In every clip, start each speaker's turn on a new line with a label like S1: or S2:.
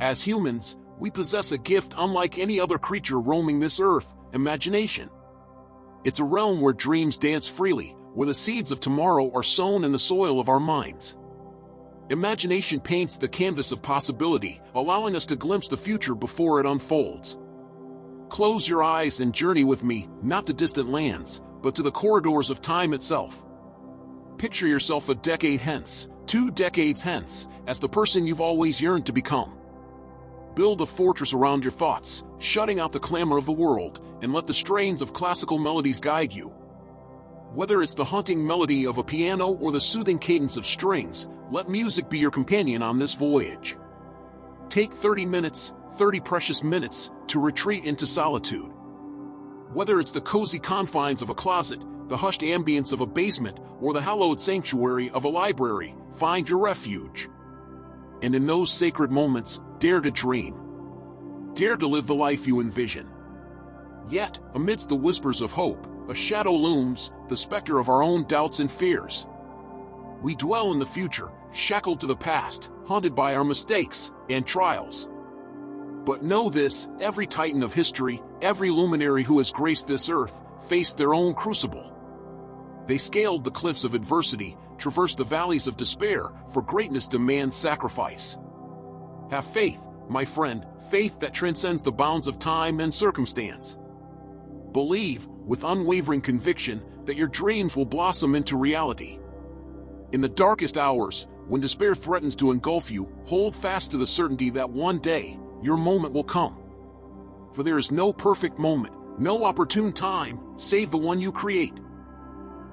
S1: As humans, we possess a gift unlike any other creature roaming this earth: imagination. It's a realm where dreams dance freely, where the seeds of tomorrow are sown in the soil of our minds. Imagination paints the canvas of possibility, allowing us to glimpse the future before it unfolds. Close your eyes and journey with me, not to distant lands, but to the corridors of time itself. Picture yourself a decade hence, 2 decades hence, as the person you've always yearned to become. Build a fortress around your thoughts, shutting out the clamor of the world, and let the strains of classical melodies guide you. Whether it's the haunting melody of a piano or the soothing cadence of strings, let music be your companion on this voyage. Take 30 minutes, 30 precious minutes, to retreat into solitude. Whether it's the cozy confines of a closet, the hushed ambience of a basement, or the hallowed sanctuary of a library, find your refuge. And in those sacred moments, dare to dream. Dare to live the life you envision. Yet, amidst the whispers of hope, a shadow looms, the specter of our own doubts and fears. We dwell in the future, shackled to the past, haunted by our mistakes and trials. But know this: every titan of history, every luminary who has graced this earth, faced their own crucible. They scaled the cliffs of adversity, traversed the valleys of despair, for greatness demands sacrifice. Have faith, my friend, faith that transcends the bounds of time and circumstance. Believe, with unwavering conviction, that your dreams will blossom into reality. In the darkest hours, when despair threatens to engulf you, hold fast to the certainty that one day, your moment will come. For there is no perfect moment, no opportune time, save the one you create.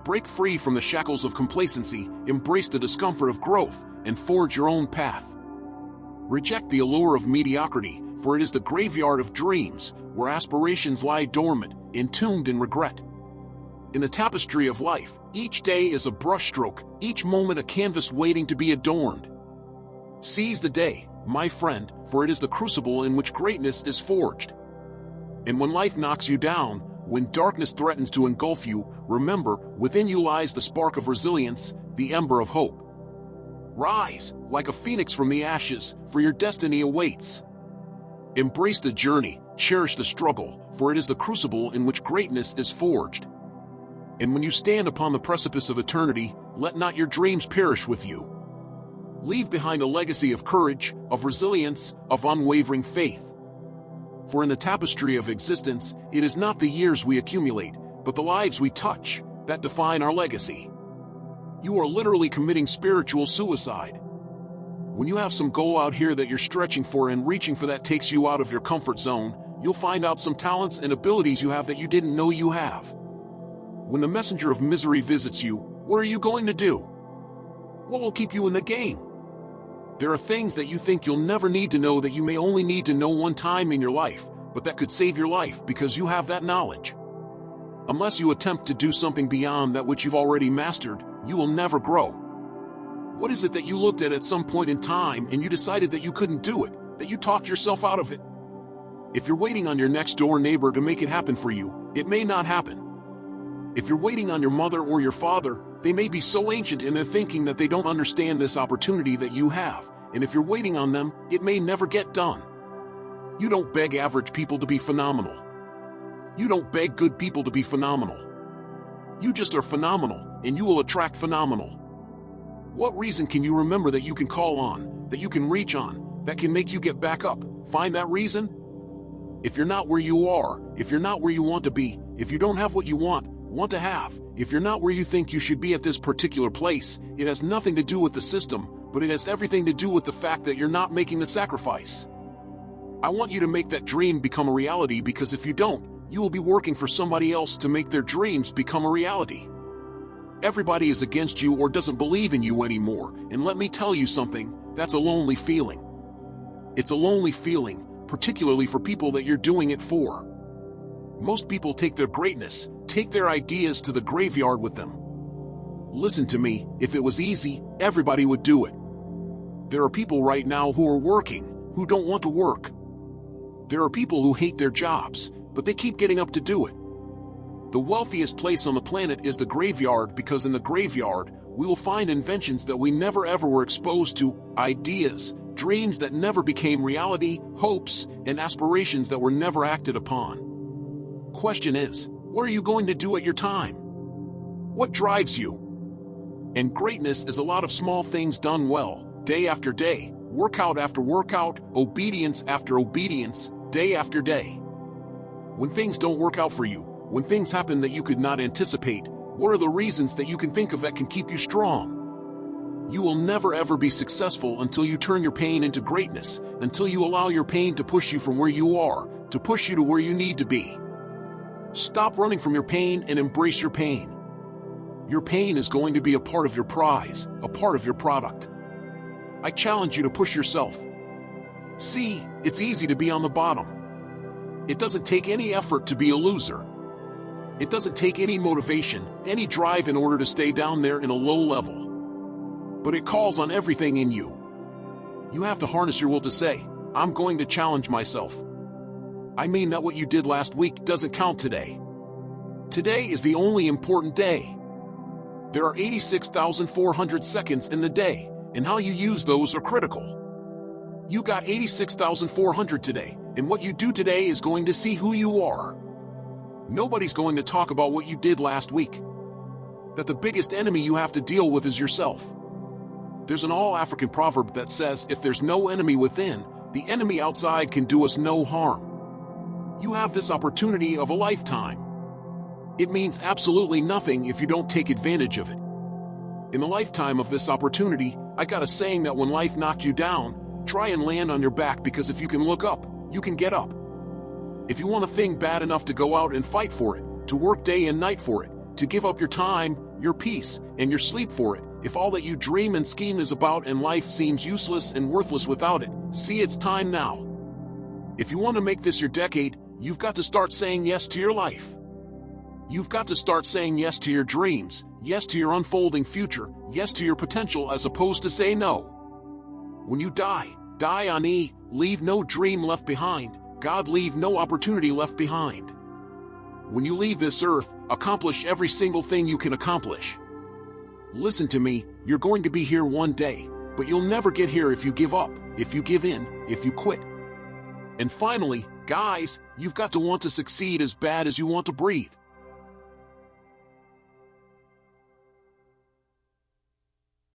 S1: Break free from the shackles of complacency, embrace the discomfort of growth, and forge your own path. Reject the allure of mediocrity, for it is the graveyard of dreams, where aspirations lie dormant, entombed in regret. In the tapestry of life, each day is a brushstroke, each moment a canvas waiting to be adorned. Seize the day, my friend, for it is the crucible in which greatness is forged. And when life knocks you down, when darkness threatens to engulf you, remember, within you lies the spark of resilience, the ember of hope. Rise, like a phoenix from the ashes, for your destiny awaits. Embrace the journey, cherish the struggle, for it is the crucible in which greatness is forged. And when you stand upon the precipice of eternity, let not your dreams perish with you. Leave behind a legacy of courage, of resilience, of unwavering faith. For in the tapestry of existence, it is not the years we accumulate, but the lives we touch, that define our legacy. You are literally committing spiritual suicide. When you have some goal out here that you're stretching for, and reaching for that takes you out of your comfort zone, you'll find out some talents and abilities you have that you didn't know you have. When the messenger of misery visits you, what are you going to do? What will keep you in the game? There are things that you think you'll never need to know that you may only need to know one time in your life, but that could save your life because you have that knowledge. Unless you attempt to do something beyond that which you've already mastered, you will never grow. What is it that you looked at some point in time and you decided that you couldn't do it, that you talked yourself out of it? If you're waiting on your next door neighbor to make it happen for you, it may not happen. If you're waiting on your mother or your father, they may be so ancient in their thinking that they don't understand this opportunity that you have, and if you're waiting on them, it may never get done. You don't beg average people to be phenomenal. You don't beg good people to be phenomenal. You just are phenomenal, and you will attract phenomenal. What reason can you remember that you can call on, that you can reach on, that can make you get back up? Find that reason. If you're not where you are, if you're not where you want to be, if you don't have what you want to have, if you're not where you think you should be at this particular place, it has nothing to do with the system, but it has everything to do with the fact that you're not making the sacrifice. I want you to make that dream become a reality, because if you don't, you will be working for somebody else to make their dreams become a reality. Everybody is against you or doesn't believe in you anymore, and let me tell you something, that's a lonely feeling. It's a lonely feeling, particularly for people that you're doing it for. Most people take their greatness, take their ideas to the graveyard with them. Listen to me, if it was easy, everybody would do it. There are people right now who are working, who don't want to work. There are people who hate their jobs, but they keep getting up to do it. The wealthiest place on the planet is the graveyard, because in the graveyard, we will find inventions that we never ever were exposed to, ideas, Dreams that never became reality, hopes, and aspirations that were never acted upon. Question is, what are you going to do at your time? What drives you? And greatness is a lot of small things done well, day after day, workout after workout, obedience after obedience, day after day. When things don't work out for you, when things happen that you could not anticipate, what are the reasons that you can think of that can keep you strong? You will never ever be successful until you turn your pain into greatness, until you allow your pain to push you from where you are, to push you to where you need to be. Stop running from your pain and embrace your pain. Your pain is going to be a part of your prize, a part of your product. I challenge you to push yourself. See, it's easy to be on the bottom. It doesn't take any effort to be a loser. It doesn't take any motivation, any drive in order to stay down there in a low level. But it calls on everything in you. You have to harness your will to say, I'm going to challenge myself. I mean that what you did last week doesn't count today. Today is the only important day. There are 86,400 seconds in the day, and how you use those are critical. You got 86,400 today, and what you do today is going to see who you are. Nobody's going to talk about what you did last week. That the biggest enemy you have to deal with is yourself. There's an all-African proverb that says, if there's no enemy within, the enemy outside can do us no harm. You have this opportunity of a lifetime. It means absolutely nothing if you don't take advantage of it. In the lifetime of this opportunity, I got a saying that when life knocked you down, try and land on your back, because if you can look up, you can get up. If you want a thing bad enough to go out and fight for it, to work day and night for it, to give up your time, your peace, and your sleep for it, if all that you dream and scheme is about and life seems useless and worthless without it, see, it's time now. If you want to make this your decade, you've got to start saying yes to your life. You've got to start saying yes to your dreams, yes to your unfolding future, yes to your potential, as opposed to say no. When you die on E, leave no dream left behind, God leave no opportunity left behind. When you leave this earth, accomplish every single thing you can accomplish. Listen to me, you're going to be here one day, but you'll never get here if you give up, if you give in, if you quit. And finally, guys, you've got to want to succeed as bad as you want to breathe.